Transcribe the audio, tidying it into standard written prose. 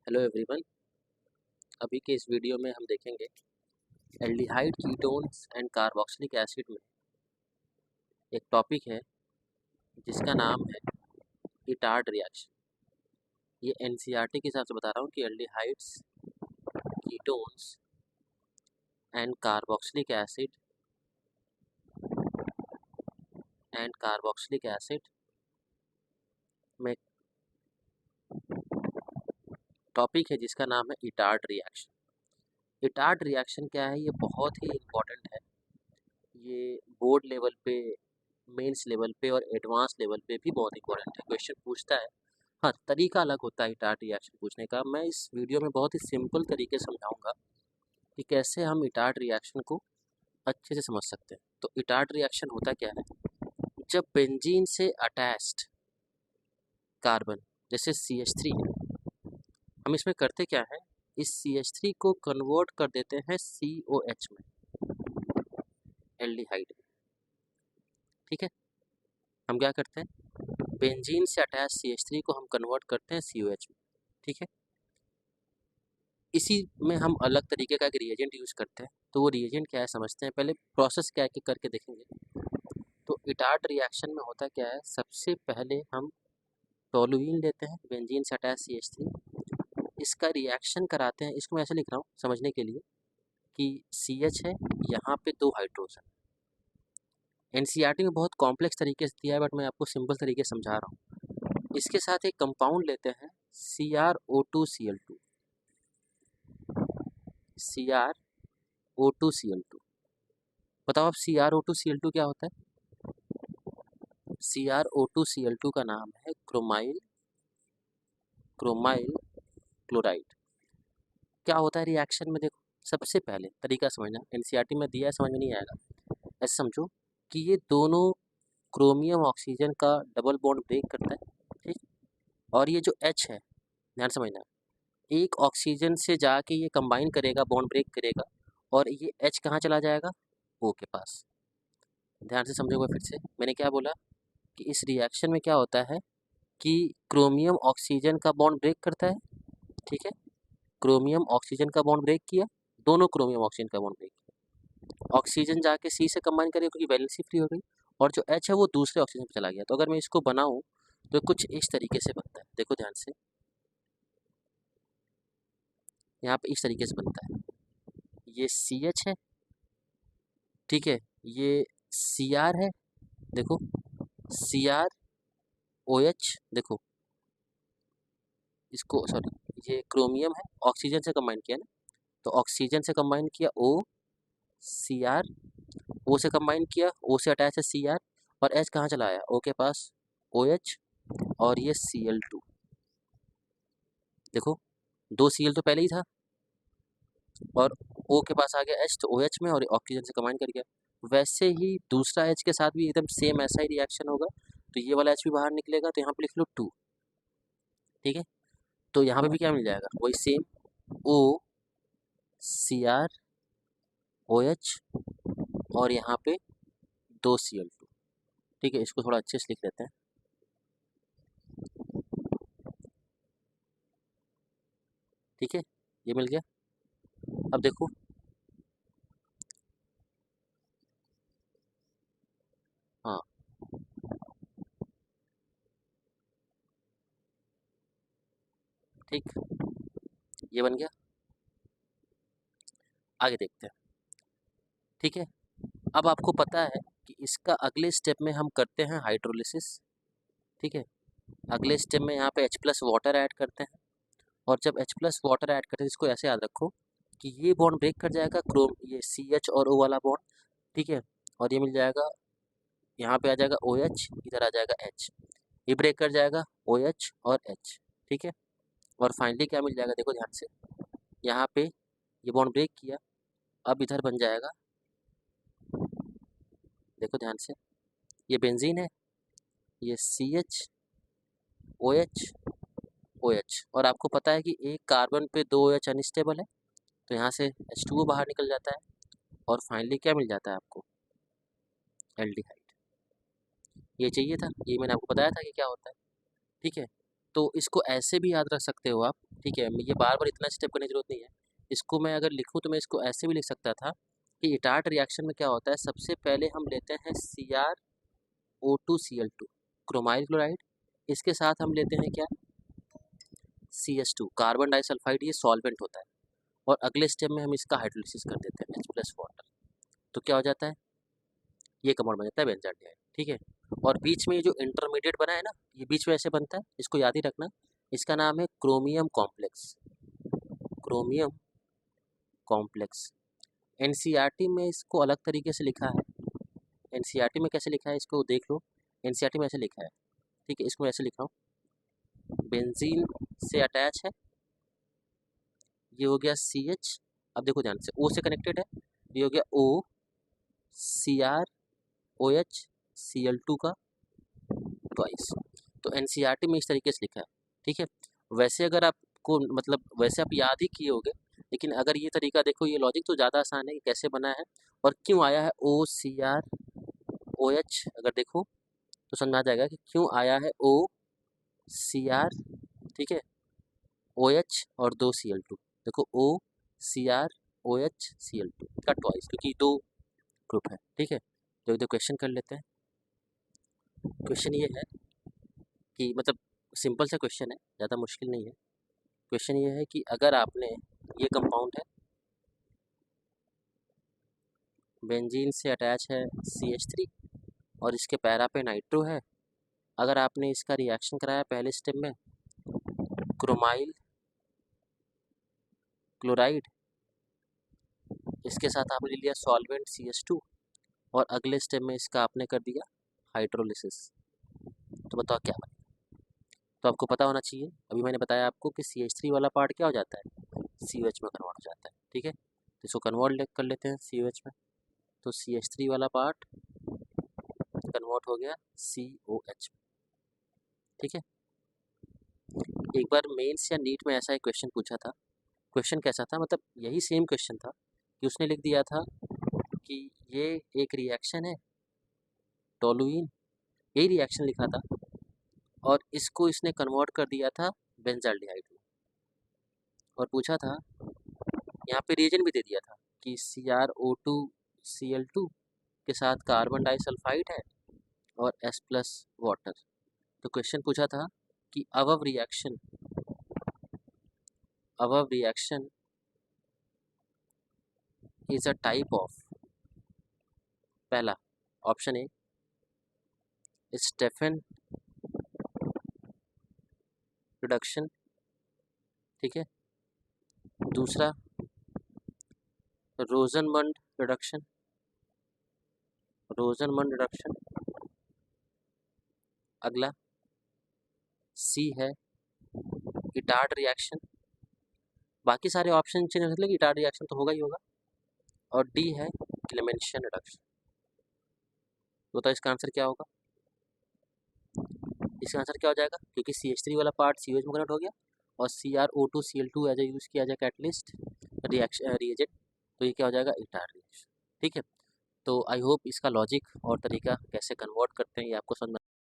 Hello everyone. अभी के इस वीडियो में हम देखेंगे aldehyde ketones and carboxylic acid में एक टॉपिक है जिसका नाम है इटार्ड रिएक्शन। ये एनसीईआरटी के हिसाब से बता रहा हूँ कि aldehydes ketones and carboxylic acid में टॉपिक है जिसका नाम है इटार्ड रिएक्शन। इटार्ड रिएक्शन क्या है? ये बहुत ही इम्पोर्टेंट है। ये बोर्ड लेवल पे, मेंस लेवल पे और एडवांस लेवल पे भी बहुत इंपॉर्टेंट है। क्वेश्चन पूछता है। हाँ, तरीका अलग होता है इटार्ड रिएक्शन पूछने का। मैं इस वीडियो में बहुत ही सिंपल तरीके से समझाऊंगा कि कैसे हम इटार्ड रिएक्शन को अच्छे से समझ सकते हैं। तो इटार्ड रिएक्शन होता क्या है? जब बेंजीन से अटैच्ड कार्बन जैसे CH3 है, हम इसमें करते क्या है, इस CH3 को कन्वर्ट कर देते हैं COH में, एल्डिहाइड। ठीक है, हम क्या करते हैं, बेंजीन से अटैच CH3 को हम कन्वर्ट करते हैं COH में। ठीक है, इसी में हम अलग तरीके का एक रिएजेंट यूज करते हैं। तो वो रिएजेंट क्या है समझते हैं, पहले प्रोसेस क्या है करके देखेंगे। तो इटार्ड रिएक्शन में होता क्या है, सबसे पहले हम टोलुइन लेते हैं बेंजीन से अटैच CH3, इसका रिएक्शन कराते हैं। इसको मैं ऐसे लिख रहा हूँ समझने के लिए कि CH है, यहाँ पे 2 हाइड्रोजन। एनसीईआरटी में बहुत कॉम्प्लेक्स तरीके से दिया है, बट मैं आपको सिंपल तरीके से समझा रहा हूँ। इसके साथ एक कंपाउंड लेते हैं CrO2Cl2। CrO2Cl2, बताओ आप CrO2Cl2 क्या होता है? CrO2Cl2 का नाम है क्रोमाइल क्लोराइड। क्या होता है रिएक्शन में? देखो, सबसे पहले तरीका समझना, एनसीईआरटी में दिया है, समझ में नहीं आएगा। ऐसे समझो कि ये दोनों क्रोमियम ऑक्सीजन का डबल बॉन्ड ब्रेक करता है। ठीक, और ये जो H है, ध्यान समझना, एक ऑक्सीजन से जाके ये कंबाइन करेगा, बॉन्ड ब्रेक करेगा, और ये H कहाँ चला जाएगा? O के पास। ध्यान से समझोगे फिर से, मैंने क्या बोला कि इस रिएक्शन में क्या होता है कि क्रोमियम ऑक्सीजन का बॉन्ड ब्रेक करता है। ठीक है, क्रोमियम ऑक्सीजन का बॉन्ड ब्रेक किया, दोनों क्रोमियम ऑक्सीजन का बॉन्ड ब्रेक किया, ऑक्सीजन जाके C से कंबाइन करेगा क्योंकि वैलेंसी फ्री हो गई, और जो H है वो दूसरे ऑक्सीजन पे चला गया। तो अगर मैं इसको बनाऊं तो कुछ इस तरीके से बनता है। देखो ध्यान से, यहाँ पे इस तरीके से बनता है। ये CH है, ठीक है, ये Cr है, देखो CrOH, देखो इसको, सॉरी, ये क्रोमियम है, ऑक्सीजन से कंबाइन किया ना, तो ऑक्सीजन से कंबाइन किया O, Cr, O से कंबाइन किया, O से अटैच है Cr, और H कहाँ चला आया? O के पास, OH, और ये Cl2। देखो, 2 Cl तो पहले ही था, और O के पास आ गया H, तो OH में, और ऑक्सीजन से कंबाइन कर गया। वैसे ही दूसरा H के साथ भी एकदम सेम ऐसा ही रिएक्शन होगा। तो ये वाला H भी बाहर निकलेगा, तो यहाँ पे लिख लो 2। ठीक है, तो यहाँ पे भी क्या मिल जाएगा? वही सेम, O, Cr, OH, और यहाँ पे 2 Cl2। ठीक है, इसको थोड़ा अच्छे से लिख लेते हैं। ठीक है, ये मिल गया। अब देखो, हाँ, ठीक, ये बन गया। आगे देखते हैं। ठीक है, अब आपको पता है कि इसका अगले स्टेप में हम करते हैं हाइड्रोलिसिस। ठीक है, अगले स्टेप में यहाँ पे H+ वाटर ऐड करते हैं, और जब H+ वाटर ऐड करते हैं, इसको ऐसे याद रखो कि ये बॉन्ड ब्रेक कर जाएगा, क्रोम, ये CH और O वाला बॉन्ड। ठीक है, और ये मिल जाएगा, यहाँ पे आ जाएगा OH, इधर आ जाएगा H, ये ब्रेक कर जाएगा OH और H। ठीक है, और फाइनली क्या मिल जाएगा? देखो ध्यान से, यहाँ पे ये बॉन्ड ब्रेक किया, अब इधर बन जाएगा, देखो ध्यान से, ये बेंजीन है, ये CH, OH, OH, और आपको पता है कि एक कार्बन पे 2 OH अनस्टेबल है, तो यहाँ से H2O बाहर निकल जाता है, और फाइनली क्या मिल जाता है आपको? एल्डिहाइड। ये चाहिए था, ये मैंने आपको बताया था कि क्या होता है। ठीक है, तो इसको ऐसे भी याद रख सकते हो आप ठीक है, ये बार बार इतना स्टेप करने की जरूरत नहीं है। इसको मैं अगर लिखूँ तो मैं इसको ऐसे भी लिख सकता था कि इटार्ट रिएक्शन में क्या होता है, सबसे पहले हम लेते हैं CrO2Cl2 क्रोमाइल क्लोराइड, इसके साथ हम लेते हैं क्या, CH2 कार्बन डाइसल्फाइड, ये सॉल्वेंट होता है, और अगले स्टेप में हम इसका हाइड्रोलिसिस कर देते हैं H+ वाटर। तो क्या हो जाता है, ये कंपाउंड बन जाता है बेंजाल्डिहाइड। ठीक है, और बीच में ये जो इंटरमीडिएट बना है ना, ये बीच में ऐसे बनता है, इसको याद ही रखना, इसका नाम है chromium complex. Chromium complex. NCERT में इसको अलग तरीके से लिखा है। एनसीईआरटी में कैसे लिखा है इसको देख लो। एनसीईआरटी में ऐसे लिखा है, ठीक है, इसको मैं ऐसे लिख रहा हूँ, बेंजीन से अटैच है, ये हो गया CH, अब देखो ध्यान से, O से कनेक्टेड है, ये हो गया OCrOH Cl2 का ट्वाइस। तो एनसीईआरटी में इस तरीके से लिखा है। ठीक है, वैसे अगर आपको मतलब वैसे आप याद ही किए होगे, लेकिन अगर ये तरीका देखो, ये लॉजिक तो ज़्यादा आसान है कि कैसे बना है और क्यों आया है OCrOH, अगर देखो तो समझ आ जाएगा कि क्यों आया है OCr, ठीक है, OH और 2 Cl2। देखो OCrOH Cl2 का ट्वाइस, क्योंकि 2 ग्रुप है। ठीक है, तो इधर क्वेश्चन कर लेते हैं। क्वेश्चन ये है कि मतलब सिंपल सा क्वेश्चन है, ज़्यादा मुश्किल नहीं है। क्वेश्चन ये है कि अगर आपने, ये कंपाउंड है, बेंजीन से अटैच है CH3 और इसके पैरा पे नाइट्रो है, अगर आपने इसका रिएक्शन कराया पहले स्टेप में क्रोमाइल क्लोराइड, इसके साथ आपने लिया सॉल्वेंट CH2 और अगले स्टेप में इसका आपने कर दिया हाइड्रोलिसिस, तो बताओ क्या बनेगा। तो आपको पता होना चाहिए, अभी मैंने बताया आपको कि CH3 वाला पार्ट क्या हो जाता है, COH में कन्वर्ट हो जाता है। ठीक है, तो इसको कन्वर्ट कर लेते हैं COH में, तो CH3 वाला पार्ट कन्वर्ट हो गया COH में। ठीक है, एक बार मेंस या नीट में ऐसा एक क्वेश्चन पूछा था। क्वेश्चन कैसा था, मतलब यही सेम क्वेश्चन था कि उसने लिख दिया था कि ये एक रिएक्शन है टोलुइन, यही रिएक्शन लिखा था, और इसको इसने कन्वर्ट कर दिया था बेंजाल्डिहाइड में, और पूछा था, यहाँ पे रीजन भी दे दिया था कि CrO2Cl2 के साथ कार्बन डाइसल्फाइड है और H+ वाटर। तो क्वेश्चन पूछा था कि above reaction is a type of, पहला ऑप्शन ए स्टेफन रिडक्शन, ठीक है, दूसरा रोजनमंड रिडक्शन, अगला सी है इटार्ड रिएक्शन, बाकी सारे ऑप्शन चेंज हो सकते हैं, इटार्ड रिएक्शन तो होगा ही होगा, और डी है क्लेमेंशियन रिडक्शन। तो बताओ इसका आंसर क्या होगा। इसका आंसर क्या हो जाएगा, क्योंकि CH3 वाला पार्ट COH में कन्वर्ट हो गया और CrO2Cl2 एज ए यूज किया जाए कैटलिस्ट रिएक्शन रिएजेंट, तो ये क्या हो जाएगा, इटार्ड रिएक्शन। ठीक है, तो आई होप इसका लॉजिक और तरीका कैसे कन्वर्ट करते हैं ये आपको समझ